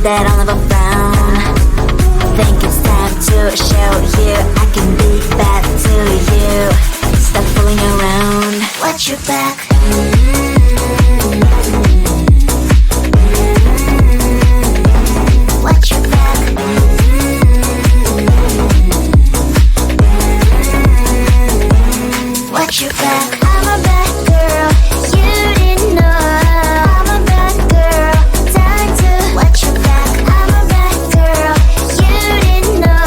think that I'll never frown? Think it's time to show you I can be bad to you. Stop fooling around. Watch your back. Watch your back. Watch your back. I'm a bad girl. You didn't know. I'm a bad girl. Time to watch your back. I'm a bad girl. You didn't know.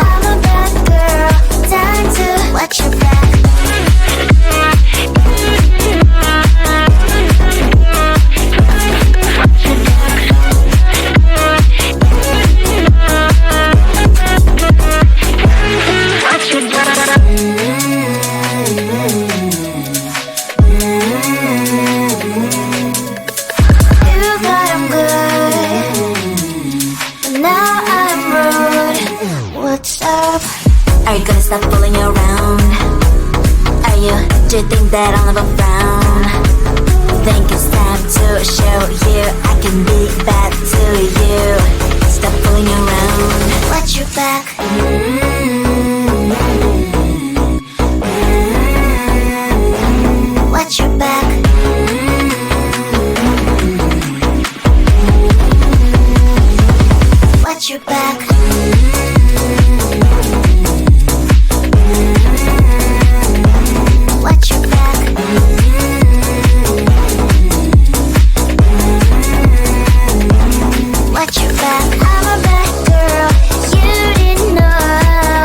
I'm a bad girl. Time to watch your back. Are you gonna stop fooling around? Do you think that I'll never frown? Think it's time to show you I can be bad to you. Stop fooling around. Watch your back. Watch your back. Watch your back. Watch your back. Watch your back. I'm a bad girl. You didn't know.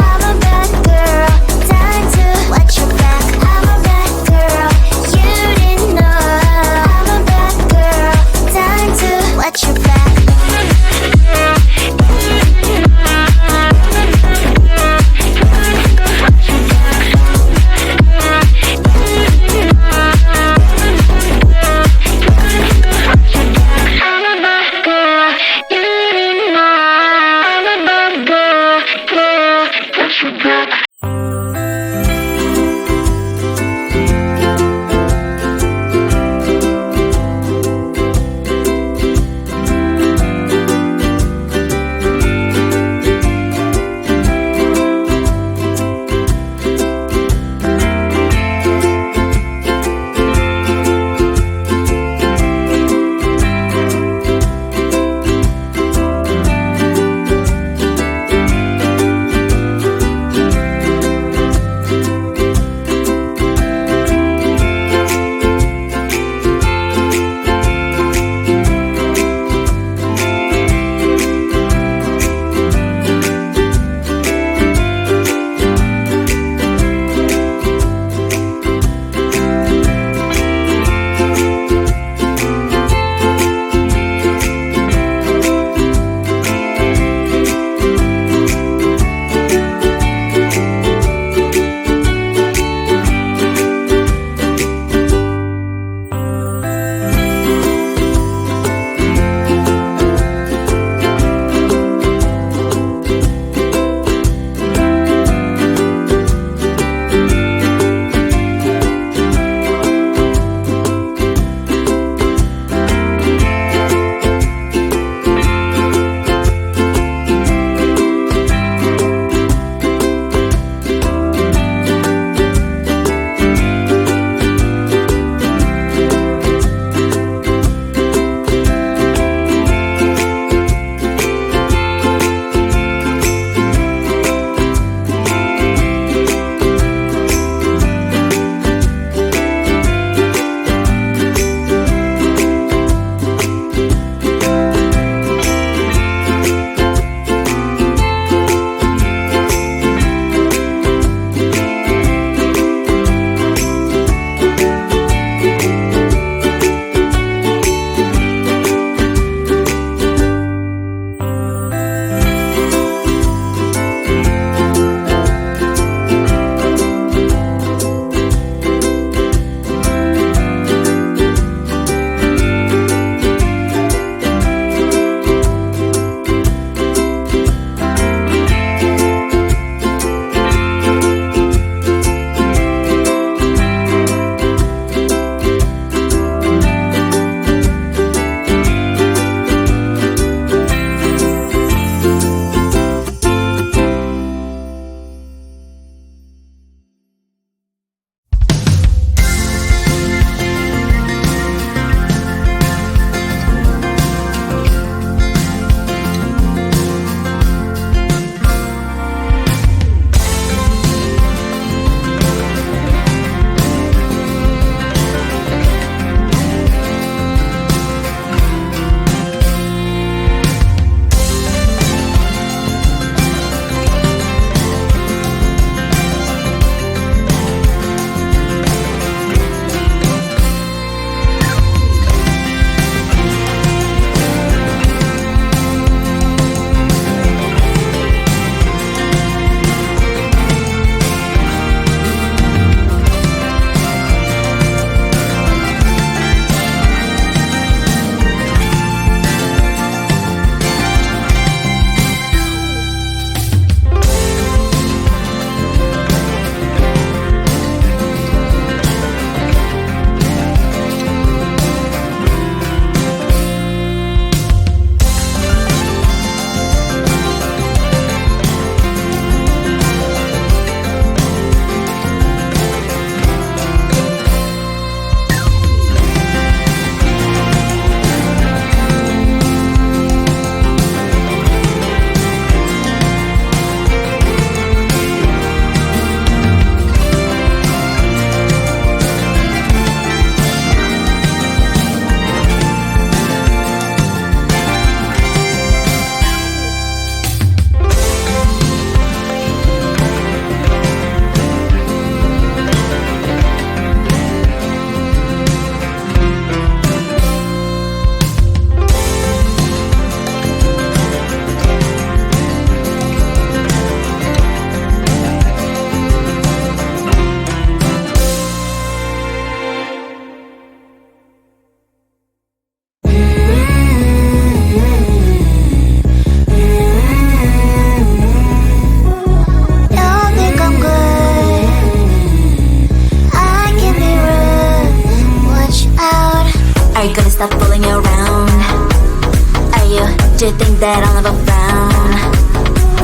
think that I'll never frown?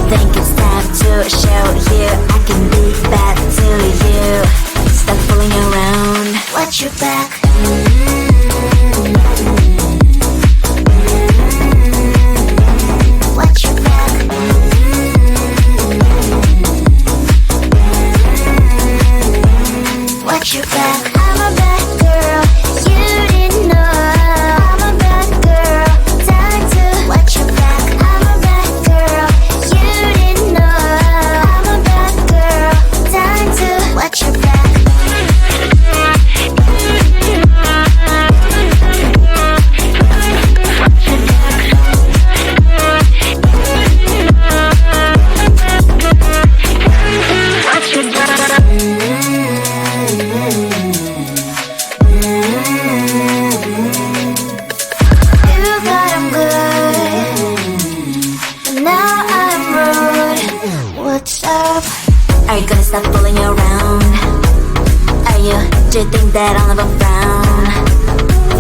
Think it's time to show you I can be bad to you. Stop fooling around. Watch your back. Watch your back. Watch your back. I'm a bad girl, you didn't know. I'm a bad girl, time to watch your back. I'm a bad girl, you didn't know. I'm a bad girl, time to watch your back. Are you gonna stop fooling around? Do you think that I'll never frown?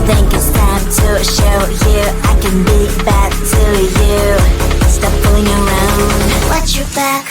Think it's time to show you I can be bad to you. Stop fooling around. Watch your back.